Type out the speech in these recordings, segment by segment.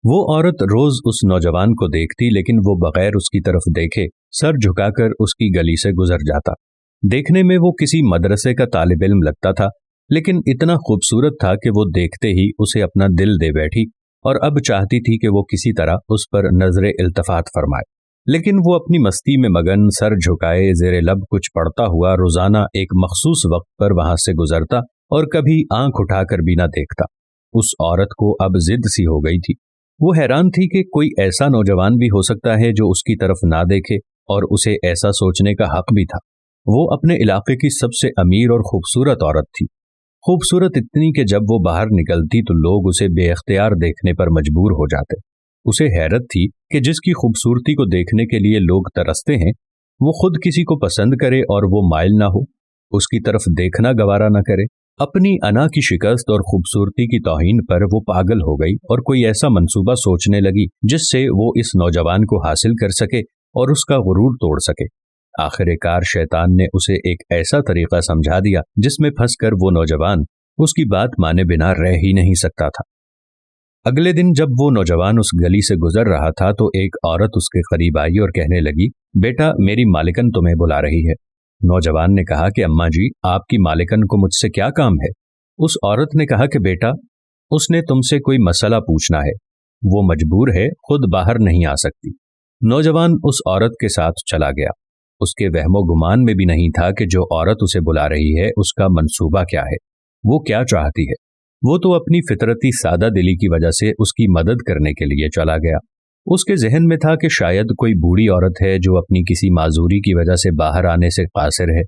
وہ عورت روز اس نوجوان کو دیکھتی لیکن وہ بغیر اس کی طرف دیکھے سر جھکا کر اس کی گلی سے گزر جاتا۔ دیکھنے میں وہ کسی مدرسے کا طالب علم لگتا تھا، لیکن اتنا خوبصورت تھا کہ وہ دیکھتے ہی اسے اپنا دل دے بیٹھی اور اب چاہتی تھی کہ وہ کسی طرح اس پر نظر التفات فرمائے۔ لیکن وہ اپنی مستی میں مگن سر جھکائے زیر لب کچھ پڑھتا ہوا روزانہ ایک مخصوص وقت پر وہاں سے گزرتا اور کبھی آنکھ اٹھا کر بھی نہ دیکھتا۔ اس عورت کو اب ضد سی ہو گئی تھی۔ وہ حیران تھی کہ کوئی ایسا نوجوان بھی ہو سکتا ہے جو اس کی طرف نہ دیکھے، اور اسے ایسا سوچنے کا حق بھی تھا۔ وہ اپنے علاقے کی سب سے امیر اور خوبصورت عورت تھی، خوبصورت اتنی کہ جب وہ باہر نکلتی تو لوگ اسے بے اختیار دیکھنے پر مجبور ہو جاتے۔ اسے حیرت تھی کہ جس کی خوبصورتی کو دیکھنے کے لیے لوگ ترستے ہیں، وہ خود کسی کو پسند کرے اور وہ مائل نہ ہو، اس کی طرف دیکھنا گوارا نہ کرے۔ اپنی انا کی شکست اور خوبصورتی کی توہین پر وہ پاگل ہو گئی اور کوئی ایسا منصوبہ سوچنے لگی جس سے وہ اس نوجوان کو حاصل کر سکے اور اس کا غرور توڑ سکے۔ آخر کار شیطان نے اسے ایک ایسا طریقہ سمجھا دیا جس میں پھنس کر وہ نوجوان اس کی بات مانے بنا رہ ہی نہیں سکتا تھا۔ اگلے دن جب وہ نوجوان اس گلی سے گزر رہا تھا تو ایک عورت اس کے قریب آئی اور کہنے لگی، بیٹا میری مالکن تمہیں بلا رہی ہے۔ نوجوان نے کہا کہ اماں جی آپ کی مالکن کو مجھ سے کیا کام ہے؟ اس عورت نے کہا کہ بیٹا اس نے تم سے کوئی مسئلہ پوچھنا ہے، وہ مجبور ہے، خود باہر نہیں آ سکتی۔ نوجوان اس عورت کے ساتھ چلا گیا۔ اس کے وہم و گمان میں بھی نہیں تھا کہ جو عورت اسے بلا رہی ہے اس کا منصوبہ کیا ہے، وہ کیا چاہتی ہے۔ وہ تو اپنی فطرتی سادہ دلی کی وجہ سے اس کی مدد کرنے کے لیے چلا گیا۔ اس کے ذہن میں تھا کہ شاید کوئی بوڑھی عورت ہے جو اپنی کسی معذوری کی وجہ سے باہر آنے سے قاصر ہے۔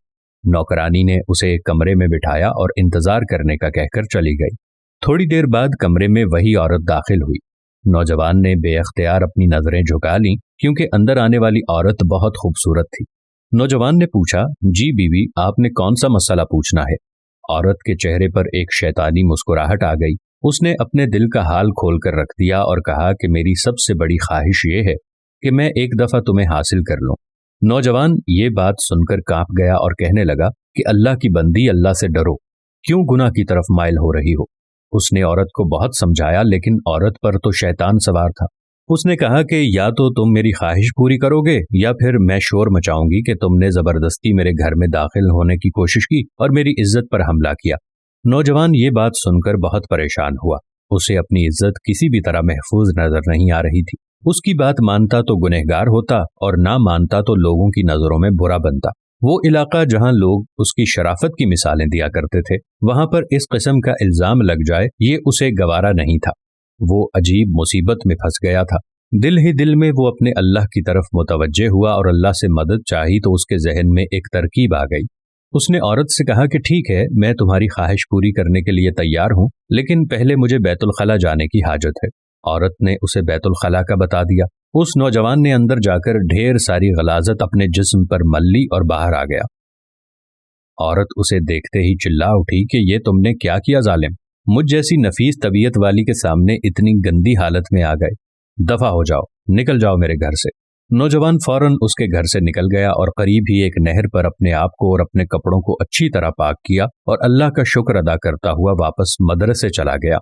نوکرانی نے اسے ایک کمرے میں بٹھایا اور انتظار کرنے کا کہہ کر چلی گئی۔ تھوڑی دیر بعد کمرے میں وہی عورت داخل ہوئی۔ نوجوان نے بے اختیار اپنی نظریں جھکا لیں کیونکہ اندر آنے والی عورت بہت خوبصورت تھی۔ نوجوان نے پوچھا، جی بیوی آپ نے کون سا مسئلہ پوچھنا ہے؟ عورت کے چہرے پر ایک شیطانی مسکراہٹ آ گئی۔ اس نے اپنے دل کا حال کھول کر رکھ دیا اور کہا کہ میری سب سے بڑی خواہش یہ ہے کہ میں ایک دفعہ تمہیں حاصل کر لوں۔ نوجوان یہ بات سن کر کانپ گیا اور کہنے لگا کہ اللہ کی بندی، اللہ سے ڈرو، کیوں گناہ کی طرف مائل ہو رہی ہو؟ اس نے عورت کو بہت سمجھایا لیکن عورت پر تو شیطان سوار تھا۔ اس نے کہا کہ یا تو تم میری خواہش پوری کرو گے یا پھر میں شور مچاؤں گی کہ تم نے زبردستی میرے گھر میں داخل ہونے کی کوشش کی اور میری عزت پر حملہ کیا۔ نوجوان یہ بات سن کر بہت پریشان ہوا۔ اسے اپنی عزت کسی بھی طرح محفوظ نظر نہیں آ رہی تھی۔ اس کی بات مانتا تو گنہگار ہوتا اور نہ مانتا تو لوگوں کی نظروں میں برا بنتا۔ وہ علاقہ جہاں لوگ اس کی شرافت کی مثالیں دیا کرتے تھے، وہاں پر اس قسم کا الزام لگ جائے یہ اسے گوارا نہیں تھا۔ وہ عجیب مصیبت میں پھنس گیا تھا۔ دل ہی دل میں وہ اپنے اللہ کی طرف متوجہ ہوا اور اللہ سے مدد چاہی تو اس کے ذہن میں ایک ترکیب آ گئی۔ اس نے عورت سے کہا کہ ٹھیک ہے، میں تمہاری خواہش پوری کرنے کے لیے تیار ہوں، لیکن پہلے مجھے بیت الخلا جانے کی حاجت ہے۔ عورت نے اسے بیت الخلا کا بتا دیا۔ اس نوجوان نے اندر جا کر ڈھیر ساری غلاظت اپنے جسم پر مل لی اور باہر آ گیا۔ عورت اسے دیکھتے ہی چلا اٹھی کہ یہ تم نے کیا کیا ظالم؟ مجھ جیسی نفیس طبیعت والی کے سامنے اتنی گندی حالت میں آ گئے، دفع ہو جاؤ، نکل جاؤ میرے گھر سے۔ نوجوان فوراً اس کے گھر سے نکل گیا اور قریب ہی ایک نہر پر اپنے آپ کو اور اپنے کپڑوں کو اچھی طرح پاک کیا اور اللہ کا شکر ادا کرتا ہوا واپس مدرسے چلا گیا۔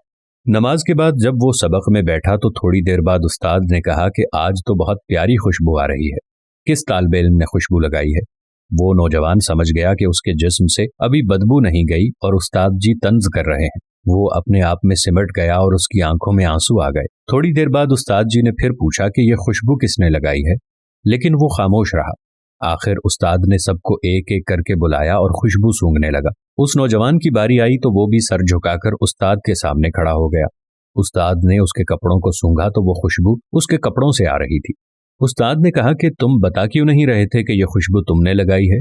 نماز کے بعد جب وہ سبق میں بیٹھا تو تھوڑی دیر بعد استاد نے کہا کہ آج تو بہت پیاری خوشبو آ رہی ہے، کس طالب علم نے خوشبو لگائی ہے؟ وہ نوجوان سمجھ گیا کہ اس کے جسم سے ابھی بدبو نہیں گئی اور استاد جی طنز کر رہے ہیں۔ وہ اپنے آپ میں سمٹ گیا اور اس کی آنکھوں میں آنسو آ گئے۔ تھوڑی دیر بعد استاد جی نے پھر پوچھا کہ یہ خوشبو کس نے لگائی ہے، لیکن وہ خاموش رہا۔ آخر استاد نے سب کو ایک ایک کر کے بلایا اور خوشبو سونگھنے لگا۔ اس نوجوان کی باری آئی تو وہ بھی سر جھکا کر استاد کے سامنے کھڑا ہو گیا۔ استاد نے اس کے کپڑوں کو سونگھا تو وہ خوشبو اس کے کپڑوں سے آ رہی تھی۔ استاد نے کہا کہ تم بتا کیوں نہیں رہے تھے کہ یہ خوشبو تم نے لگائی ہے؟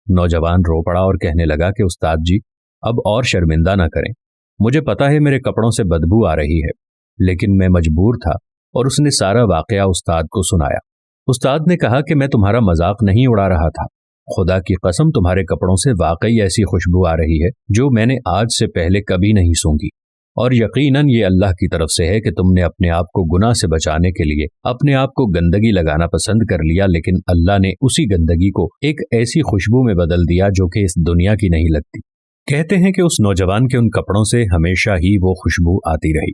نوجوان رو پڑا اور کہنے لگا کہ استاد جی اب اور شرمندہ نہ کریں، مجھے پتا ہے میرے کپڑوں سے بدبو آ رہی ہے، لیکن میں مجبور تھا۔ اور اس نے سارا واقعہ استاد کو سنایا۔ استاد نے کہا کہ میں تمہارا مذاق نہیں اڑا رہا تھا، خدا کی قسم تمہارے کپڑوں سے واقعی ایسی خوشبو آ رہی ہے جو میں نے آج سے پہلے کبھی نہیں سونگھی، اور یقیناً یہ اللہ کی طرف سے ہے کہ تم نے اپنے آپ کو گناہ سے بچانے کے لیے اپنے آپ کو گندگی لگانا پسند کر لیا، لیکن اللہ نے اسی گندگی کو ایک ایسی خوشبو میں بدل دیا جو کہ اس دنیا کی نہیں لگتی۔ کہتے ہیں کہ اس نوجوان کے ان کپڑوں سے ہمیشہ ہی وہ خوشبو آتی رہی۔